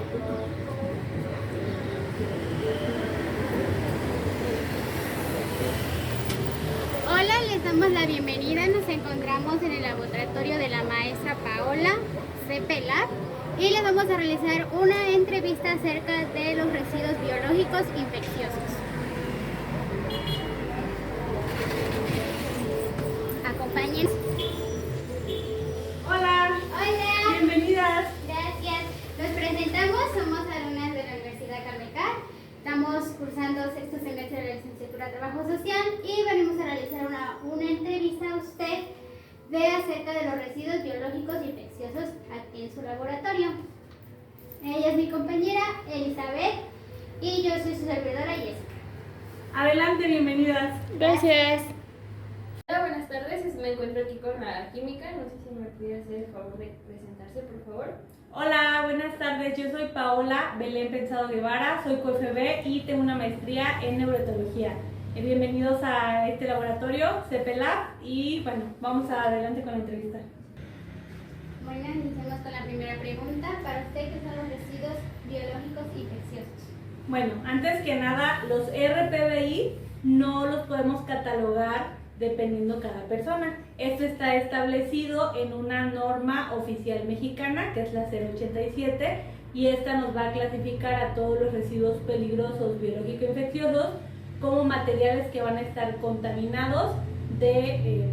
Hola, les damos la bienvenida. Nos encontramos en el laboratorio de la maestra Paola CPLab y les vamos a realizar una entrevista acerca de los residuos biológicos infecciosos. Acompáñenos. Hola, Hola. bienvenidas. Gracias. Nos presentamos, somos alumnas de la Universidad Carmecar. Estamos cursando sexto semestre de la licenciatura de Trabajo Social y venimos a realizar una entrevista a usted acerca de los residuos biológicos infecciosos aquí en su laboratorio. Ella es mi compañera Elizabeth y yo soy su servidora Jessica. Adelante, bienvenidas. Gracias. Hola, buenas tardes. Me encuentro aquí con la química. No sé si me pudiera hacer el favor de presentarse, por favor. Hola, buenas tardes. Yo soy Paola Belén Pensado Guevara, soy QFB y tengo una maestría en neuroetología. Bienvenidos a este laboratorio CPLab y bueno, vamos adelante con la entrevista. Bueno, iniciamos con la primera pregunta. Para usted, ¿qué son los residuos biológicos infecciosos? Bueno, antes que nada, los RPBI no los podemos catalogar dependiendo cada persona. Esto está establecido en una norma oficial mexicana, que es la 087, y esta nos va a clasificar a todos los residuos peligrosos biológico-infecciosos como materiales que van a estar contaminados de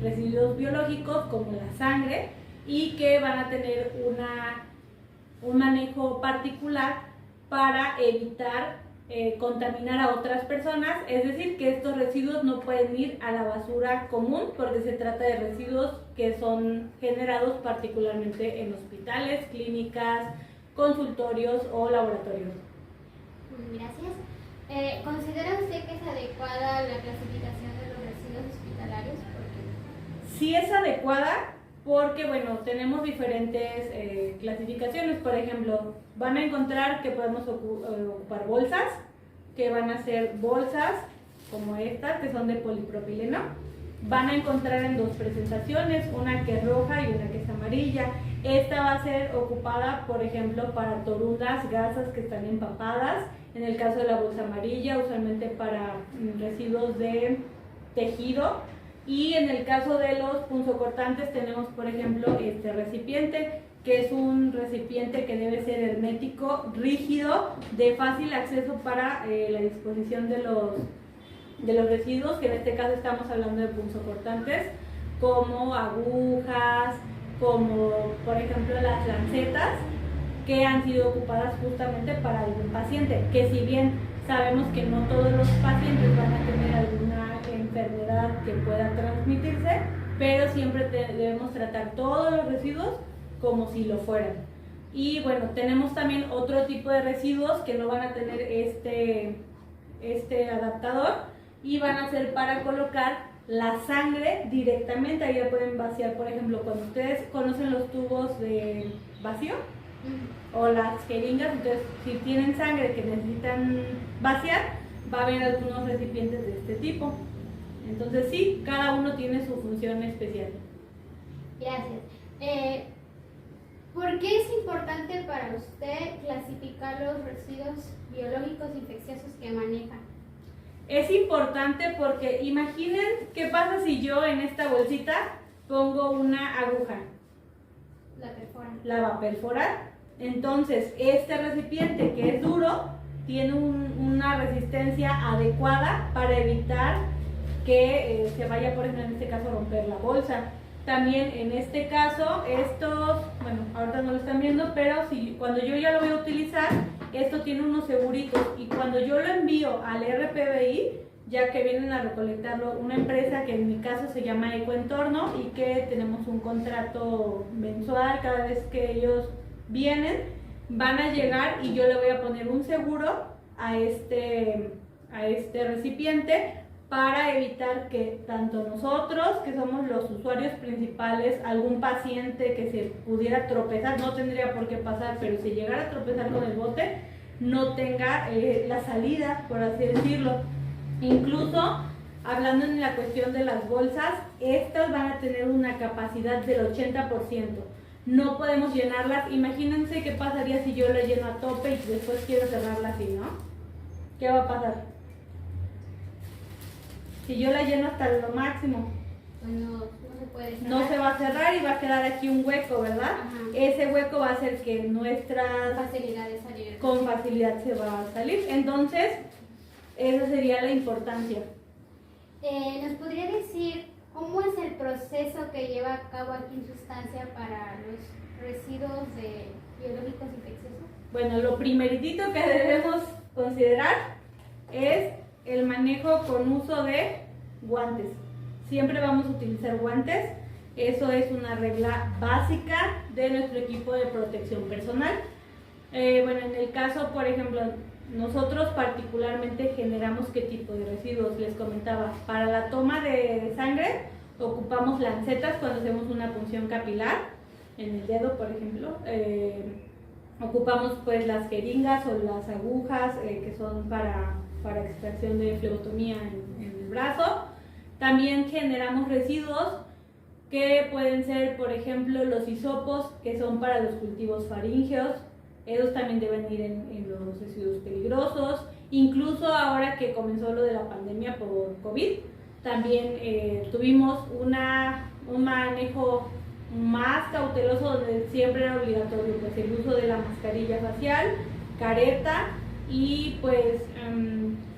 residuos biológicos como la sangre y que van a tener un manejo particular para evitar contaminar a otras personas, es decir, que estos residuos no pueden ir a la basura común porque se trata de residuos que son generados particularmente en hospitales, clínicas, consultorios o laboratorios. Gracias. ¿Considera usted que es adecuada la clasificación de los residuos hospitalarios? ¿Por qué? Sí es adecuada porque, bueno, tenemos diferentes clasificaciones. Por ejemplo, van a encontrar que podemos ocupar bolsas, que van a ser bolsas como estas, que son de polipropileno. Van a encontrar en dos presentaciones, una que es roja y una que es amarilla. Esta va a ser ocupada, por ejemplo, para torundas, gasas que están empapadas. En el caso de la bolsa amarilla, usualmente para residuos de tejido. Y en el caso de los punzocortantes tenemos, por ejemplo, este recipiente, que es un recipiente que debe ser hermético, rígido, de fácil acceso para la disposición de los residuos, que en este caso estamos hablando de punzocortantes, como agujas, como por ejemplo las lancetas, que han sido ocupadas justamente para algún paciente, que si bien sabemos que no todos los pacientes van a tener alguna enfermedad que pueda transmitirse, pero siempre debemos tratar todos los residuos como si lo fueran. Y bueno, tenemos también otro tipo de residuos que no van a tener este adaptador y van a ser para colocar la sangre directamente. Ahí la pueden vaciar, por ejemplo, cuando ustedes conocen los tubos de vacío o las jeringas, entonces si tienen sangre que necesitan vaciar, va a haber algunos recipientes de este tipo. Entonces sí, cada uno tiene su función especial. Gracias. ¿Por qué es importante para usted clasificar los residuos biológicos infecciosos que maneja? Es importante porque imaginen qué pasa si yo en esta bolsita pongo una aguja. La perforan. La va a perforar. Entonces, este recipiente que es duro tiene una resistencia adecuada para evitar que se vaya, por ejemplo, en este caso, a romper la bolsa. También en este caso, estos, bueno, ahorita no lo están viendo, pero cuando yo ya lo voy a utilizar, esto tiene unos seguritos y cuando yo lo envío al RPBI, ya que vienen a recolectarlo una empresa que en mi caso se llama Ecoentorno y que tenemos un contrato mensual, cada vez que ellos vienen, van a llegar y yo le voy a poner un seguro a este recipiente para evitar que tanto nosotros, que somos los usuarios principales, algún paciente que se pudiera tropezar, no tendría por qué pasar, pero si llegara a tropezar con el bote, no tenga la salida, por así decirlo. Incluso, hablando en la cuestión de las bolsas, estas van a tener una capacidad del 80%. no podemos llenarlas. Imagínense qué pasaría si yo la lleno a tope y después quiero cerrarla así, ¿no? ¿Qué va a pasar? Si yo la lleno hasta lo máximo, Pues no se puede cerrar. no se va a cerrar y va a quedar aquí un hueco, ¿verdad? Ajá. Ese hueco va a hacer que nuestra Facilidad de salir. con facilidad se va a salir. Entonces, esa sería la importancia. ¿Nos podría decir cómo es el proceso que lleva a cabo aquí en sustancia para los residuos biológicos infecciosos? Bueno, lo primeritito que debemos considerar es el manejo con uso de guantes. Siempre vamos a utilizar guantes. Eso es una regla básica de nuestro equipo de protección personal. Bueno, en el caso, por ejemplo, nosotros particularmente generamos qué tipo de residuos. Les comentaba, para la toma de sangre ocupamos lancetas cuando hacemos una punción capilar en el dedo, por ejemplo. Ocupamos pues las jeringas o las agujas que son para extracción de flebotomía en el brazo. También generamos residuos que pueden ser, por ejemplo, los hisopos, que son para los cultivos faríngeos. Esos también deben ir en los residuos peligrosos. Incluso ahora que comenzó lo de la pandemia por COVID, también tuvimos un manejo más cauteloso donde siempre era obligatorio pues, el uso de la mascarilla facial, careta y pues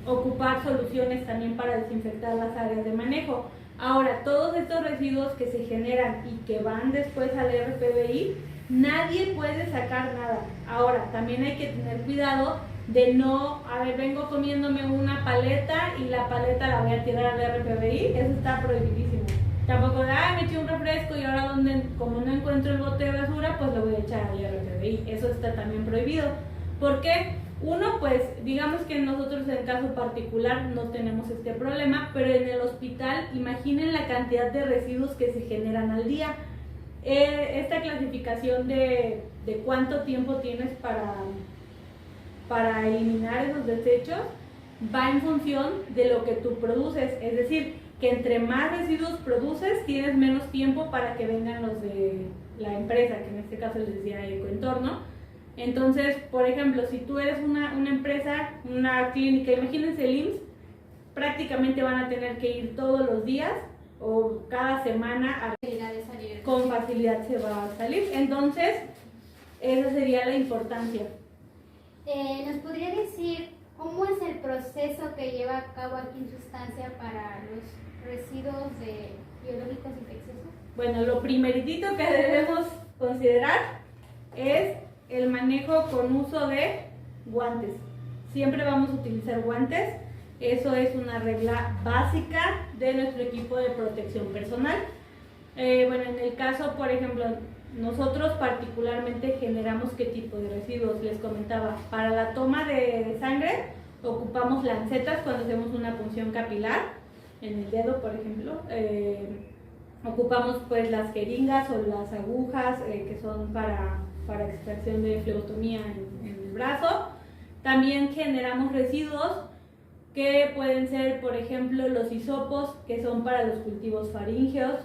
ocupar soluciones también para desinfectar las áreas de manejo. Ahora, todos estos residuos que se generan y que van después al RPBI, nadie puede sacar nada. Ahora, también hay que tener cuidado de no, vengo comiéndome una paleta y la paleta la voy a tirar al RPBI, eso está prohibidísimo. Tampoco, me eché un refresco y ahora como no encuentro el bote de basura, pues lo voy a echar al RPBI, eso está también prohibido. ¿Por qué? Uno, pues digamos que nosotros en caso particular no tenemos este problema, pero en el hospital imaginen la cantidad de residuos que se generan al día. Esta clasificación de cuánto tiempo tienes para eliminar esos desechos va en función de lo que tú produces, es decir, que entre más residuos produces tienes menos tiempo para que vengan los de la empresa, que en este caso les decía Ecoentorno. Entonces, por ejemplo, si tú eres una empresa, una clínica, imagínense el IMSS, prácticamente van a tener que ir todos los días o cada semana con facilidad se va a salir. Entonces, esa sería la importancia. ¿Nos podría decir cómo es el proceso que lleva a cabo aquí en sustancia para los residuos biológicos infecciosos? Bueno, lo primeritito que debemos considerar es el manejo con uso de guantes. Siempre vamos a utilizar guantes. Eso es una regla básica de nuestro equipo de protección personal. Bueno, en el caso, por ejemplo, nosotros particularmente generamos qué tipo de residuos. Les comentaba, para la toma de sangre ocupamos lancetas cuando hacemos una punción capilar en el dedo, por ejemplo. Ocupamos pues las jeringas o las agujas que son para extracción de flebotomía en el brazo. También generamos residuos que pueden ser, por ejemplo, los hisopos, que son para los cultivos faríngeos.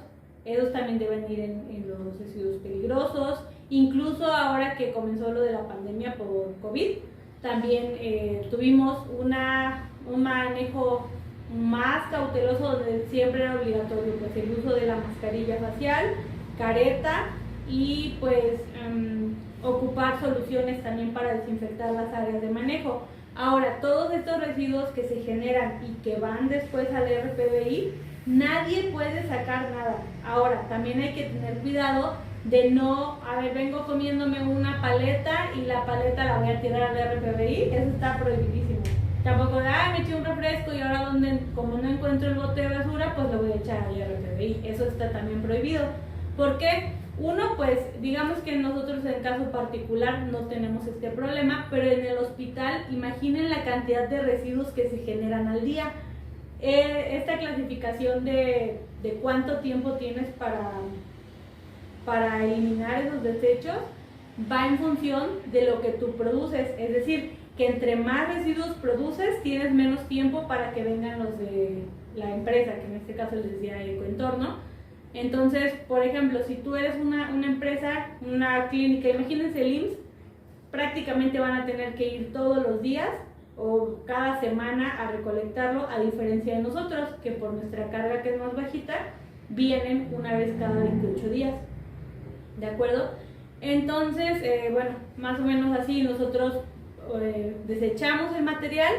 Esos también deben ir en los residuos peligrosos. Incluso ahora que comenzó lo de la pandemia por COVID, también tuvimos un manejo más cauteloso donde siempre era obligatorio pues, el uso de la mascarilla facial, careta y pues ocupar soluciones también para desinfectar las áreas de manejo. Ahora, todos estos residuos que se generan y que van después al RPBI, nadie puede sacar nada. Ahora, también hay que tener cuidado de no, vengo comiéndome una paleta y la paleta la voy a tirar al RPBI, eso está prohibidísimo. Tampoco, me eché un refresco y ahora como no encuentro el bote de basura, pues lo voy a echar al RPBI, eso está también prohibido. ¿Por qué? Uno, pues digamos que nosotros en caso particular no tenemos este problema, pero en el hospital imaginen la cantidad de residuos que se generan al día. Esta clasificación de cuánto tiempo tienes para eliminar esos desechos va en función de lo que tú produces, es decir, que entre más residuos produces tienes menos tiempo para que vengan los de la empresa, que en este caso les decía Ecoentorno. Entonces, por ejemplo, si tú eres una empresa, una clínica, imagínense el IMSS, prácticamente van a tener que ir todos los días o cada semana a recolectarlo, a diferencia de nosotros, que por nuestra carga que es más bajita, vienen una vez cada 28 días. ¿De acuerdo? Entonces, bueno, más o menos así nosotros desechamos el material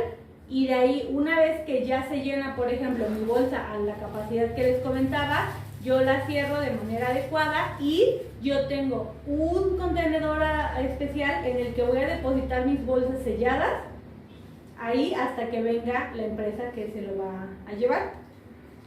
y de ahí una vez que ya se llena, por ejemplo, mi bolsa a la capacidad que les comentaba, yo la cierro de manera adecuada y yo tengo un contenedor especial en el que voy a depositar mis bolsas selladas ahí hasta que venga la empresa que se lo va a llevar.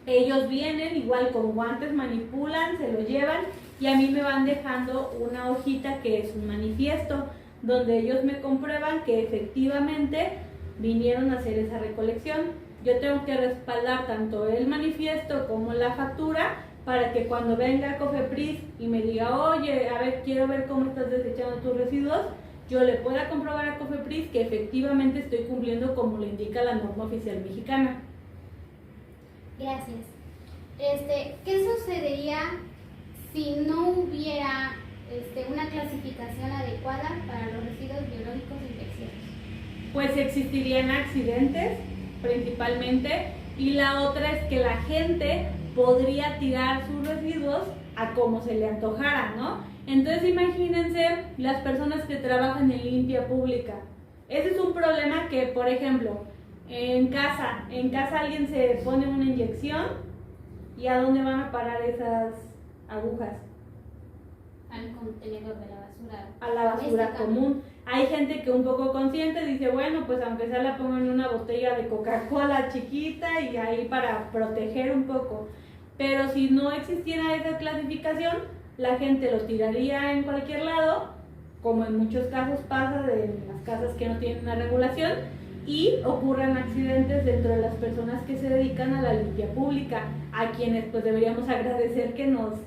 Ellos vienen igual con guantes, manipulan, se lo llevan y a mí me van dejando una hojita que es un manifiesto donde ellos me comprueban que efectivamente vinieron a hacer esa recolección. Yo tengo que respaldar tanto el manifiesto como la factura para que cuando venga Cofepris y me diga, oye, a ver, quiero ver cómo estás desechando tus residuos, yo le pueda comprobar a Cofepris que efectivamente estoy cumpliendo como le indica la norma oficial mexicana. Gracias. ¿Qué sucedería si no hubiera una clasificación adecuada para los residuos biológicos infecciosos? Pues existirían accidentes principalmente y la otra es que la gente podría tirar sus residuos a como se le antojara, ¿no? Entonces imagínense las personas que trabajan en limpia pública. Ese es un problema que, por ejemplo, en casa alguien se pone una inyección y ¿a dónde van a parar esas agujas? Al contenedor de la basura. A la basura común. Hay gente que un poco consciente dice, bueno, pues aunque sea la pongo en una botella de Coca-Cola chiquita y ahí para proteger un poco. Pero si no existiera esa clasificación, la gente lo tiraría en cualquier lado, como en muchos casos pasa de las casas que no tienen una regulación, y ocurren accidentes dentro de las personas que se dedican a la limpia pública, a quienes pues deberíamos agradecer que nos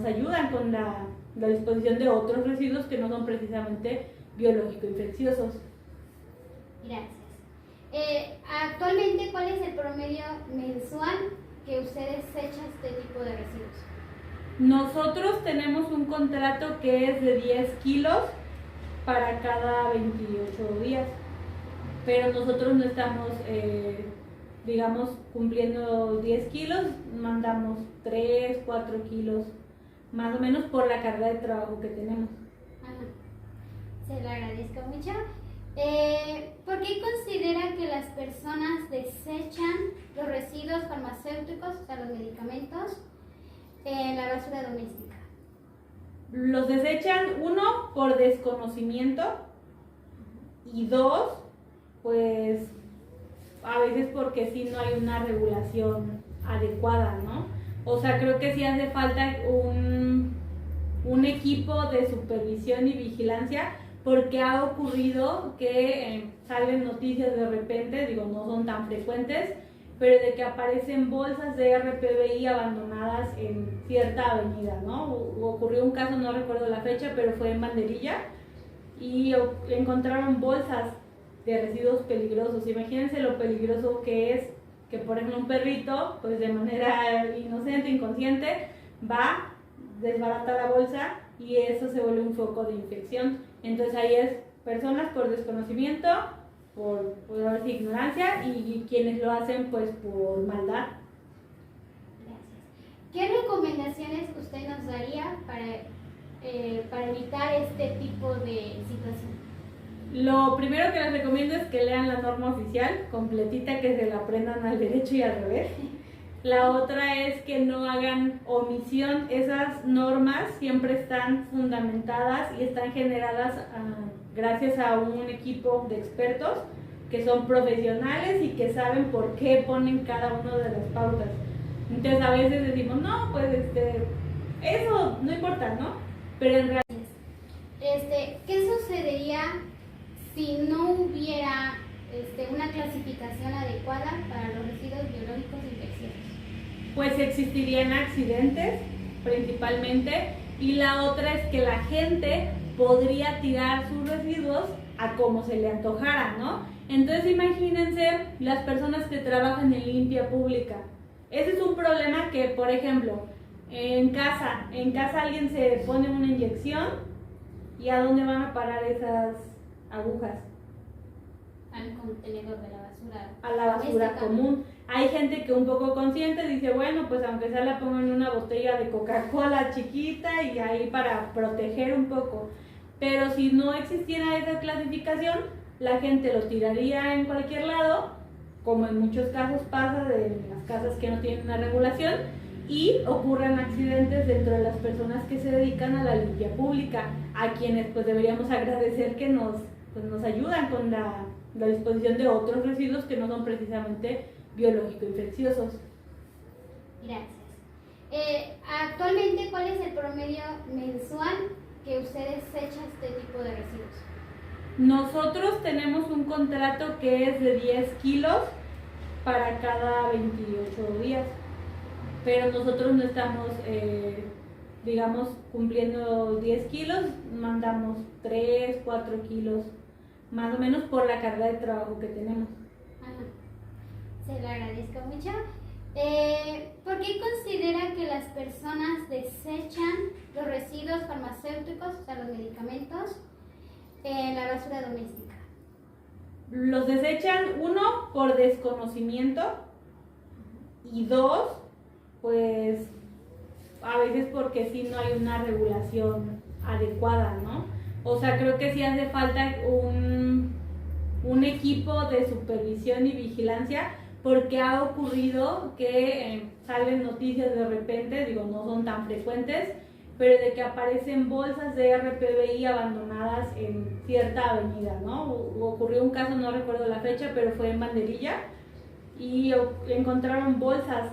ayudan con la disposición de otros residuos que no son precisamente biológico-infecciosos. Gracias. Actualmente, ¿cuál es el promedio mensual que ustedes echan este tipo de residuos? Nosotros tenemos un contrato que es de 10 kilos para cada 28 días, pero nosotros no estamos, digamos, cumpliendo 10 kilos, mandamos 3, 4 kilos, más o menos por la carga de trabajo que tenemos. Ajá. Se lo agradezco mucho. ¿Por qué considera que las personas desechan los residuos farmacéuticos, o sea, los medicamentos, en la basura doméstica? Los desechan, uno, por desconocimiento, y dos, pues a veces porque sí no hay una regulación adecuada, ¿no? O sea, creo que sí hace falta un equipo de supervisión y vigilancia, porque ha ocurrido que salen noticias de repente, digo, no son tan frecuentes, pero de que aparecen bolsas de RPBI abandonadas en cierta avenida, ¿no? Ocurrió un caso, no recuerdo la fecha, pero fue en Banderilla, y encontraron bolsas de residuos peligrosos. Imagínense lo peligroso que es que, por ejemplo, un perrito, pues de manera inocente, inconsciente, va, desbarata la bolsa y eso se vuelve un foco de infección. Entonces ahí es personas por desconocimiento, por ignorancia, y quienes lo hacen pues por maldad. Gracias. ¿Qué recomendaciones usted nos daría para evitar este tipo de situación? Lo primero que les recomiendo es que lean la norma oficial completita, que se la aprendan al derecho y al revés. La otra es que no hagan omisión. Esas normas siempre están fundamentadas y están generadas gracias a un equipo de expertos que son profesionales y que saben por qué ponen cada una de las pautas. Entonces a veces decimos, no, pues eso no importa, ¿no? Pero en realidad... ¿Qué sucedería si no hubiera una clasificación adecuada para los residuos biológicos infecciosos? Pues existirían accidentes principalmente, y la otra es que la gente podría tirar sus residuos a como se le antojara, ¿no? Entonces imagínense las personas que trabajan en limpia pública. Ese es un problema que, por ejemplo, En casa alguien se pone una inyección y ¿a dónde van a parar esas agujas? Al contenedor de la basura. A la basura doméstica. común. Hay gente que un poco consciente dice, bueno, pues aunque sea la pongo en una botella de Coca-Cola chiquita y ahí para proteger un poco. Pero si no existiera esa clasificación, la gente lo tiraría en cualquier lado, como en muchos casos pasa de las casas que no tienen una regulación, y ocurren accidentes dentro de las personas que se dedican a la limpia pública, a quienes pues deberíamos agradecer que nos ayudan con la disposición de otros residuos que no son precisamente biológico-infecciosos. Gracias. Actualmente, ¿cuál es el promedio mensual que ustedes echan este tipo de residuos? Nosotros tenemos un contrato que es de 10 kilos para cada 28 días, pero nosotros no estamos, digamos, cumpliendo 10 kilos, mandamos 3, 4 kilos, más o menos por la carga de trabajo que tenemos. Ajá. Se lo agradezco mucho. ¿Por qué considera que las personas desechan los residuos farmacéuticos, o sea, los medicamentos, en la basura doméstica? Los desechan, uno, por desconocimiento, y dos, pues a veces porque sí no hay una regulación adecuada, ¿no? O sea, creo que sí hace falta un equipo de supervisión y vigilancia, porque ha ocurrido que salen noticias de repente, digo, no son tan frecuentes, pero de que aparecen bolsas de RPBI abandonadas en cierta avenida, ¿no? Ocurrió un caso, no recuerdo la fecha, pero fue en Banderilla, y encontraron bolsas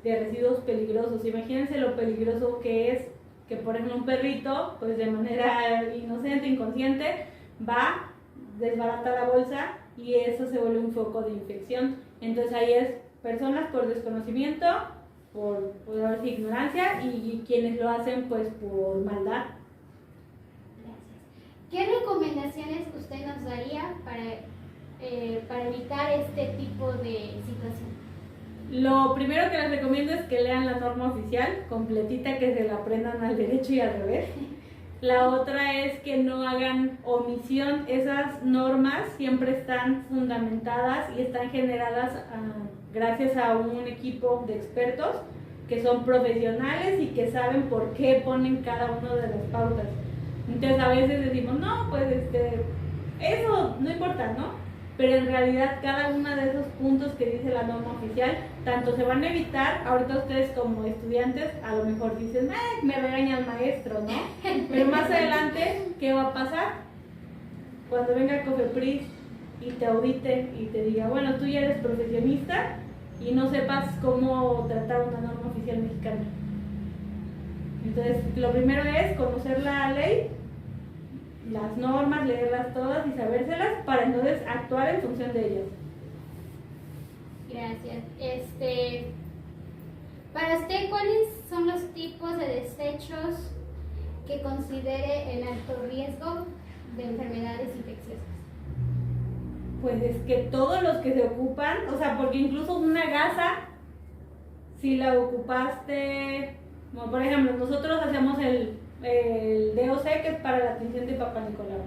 de residuos peligrosos. Imagínense lo peligroso que es que, por ejemplo, un perrito, pues de manera inocente, inconsciente, va, desbarata la bolsa y eso se vuelve un foco de infección. Entonces ahí es personas por desconocimiento, por ignorancia, y quienes lo hacen pues por maldad. Gracias. ¿Qué recomendaciones usted nos daría para evitar este tipo de situación? Lo primero que les recomiendo es que lean la norma oficial completita, que se la aprendan al derecho y al revés. La otra es que no hagan omisión. Esas normas siempre están fundamentadas y están generadas gracias a un equipo de expertos que son profesionales y que saben por qué ponen cada una de las pautas. Entonces a veces decimos, no, pues eso no importa, ¿no? Pero en realidad cada uno de esos puntos que dice la norma oficial, tanto se van a evitar. Ahorita ustedes como estudiantes a lo mejor dicen, me regaña el maestro, ¿no? Pero más adelante, ¿qué va a pasar? Cuando venga Cofepris y te audite y te diga, bueno, tú ya eres profesionista y no sepas cómo tratar una norma oficial mexicana. Entonces, lo primero es conocer la ley, las normas, leerlas todas y sabérselas para entonces actuar en función de ellas. Gracias. Para usted, ¿cuáles son los tipos de desechos que considere en alto riesgo de enfermedades infecciosas? Pues es que todos los que se ocupan, o sea, porque incluso una gasa, si la ocupaste, como por ejemplo, nosotros hacemos el DOC, que es para la atención de Papá Nicolau.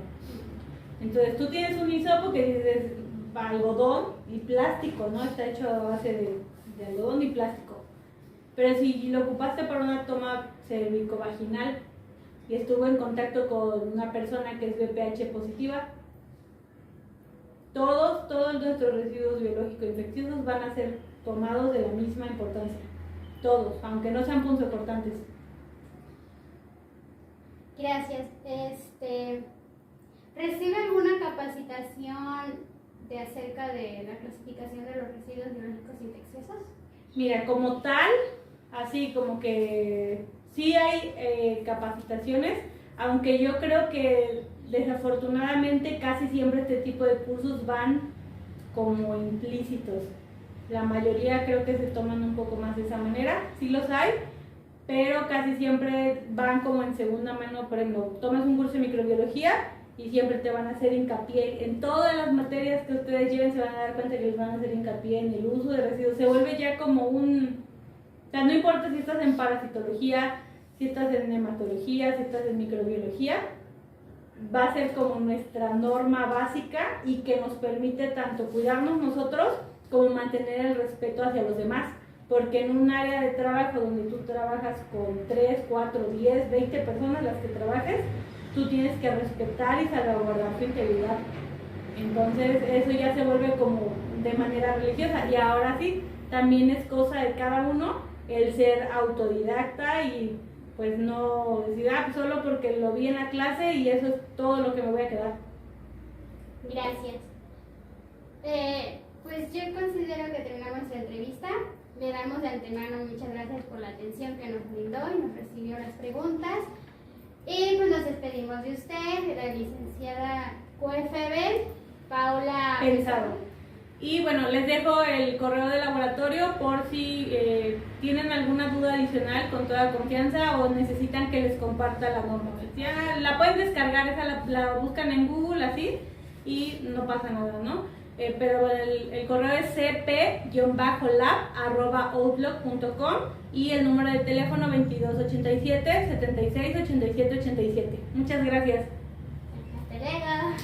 Entonces tú tienes un hisopo que dices algodón y plástico, ¿no? Está hecho a base de algodón y plástico. Pero si lo ocupaste para una toma cervicovaginal y estuvo en contacto con una persona que es VPH positiva, todos nuestros residuos biológicos infecciosos van a ser tomados de la misma importancia. Todos, aunque no sean punzocortantes. Gracias. ¿Recibe alguna capacitación acerca de la clasificación de los residuos biológicos infecciosos? Mira, como tal, así como que sí hay capacitaciones, aunque yo creo que desafortunadamente casi siempre este tipo de cursos van como implícitos. La mayoría creo que se toman un poco más de esa manera, sí los hay, pero casi siempre van como en segunda mano. Por ejemplo, tomas un curso de microbiología y siempre te van a hacer hincapié en todas las materias que ustedes lleven, se van a dar cuenta que les van a hacer hincapié en el uso de residuos. Se vuelve ya como O sea, no importa si estás en parasitología, si estás en hematología, si estás en microbiología, va a ser como nuestra norma básica y que nos permite tanto cuidarnos nosotros como mantener el respeto hacia los demás. Porque en un área de trabajo donde tú trabajas con 3, 4, 10, 20 personas las que trabajes, tú tienes que respetar y salvaguardar su integridad. Entonces eso ya se vuelve como de manera religiosa. Y ahora sí, también es cosa de cada uno el ser autodidacta y pues no decir, pues solo porque lo vi en la clase y eso es todo lo que me voy a quedar. Gracias. Pues yo considero que terminamos la entrevista. Le damos de antemano muchas gracias por la atención que nos brindó y nos recibió las preguntas. Y pues nos despedimos de usted, de la licenciada QFB, Paula Pensado. Y bueno, les dejo el correo de laboratorio por si tienen alguna duda adicional con toda confianza o necesitan que les comparta la norma. Ya la pueden descargar, esa la buscan en Google así y no pasa nada, ¿no? Pero el correo es cp-lab@outlook.com y el número de teléfono 2287 76 87 87. Muchas gracias. Hasta luego.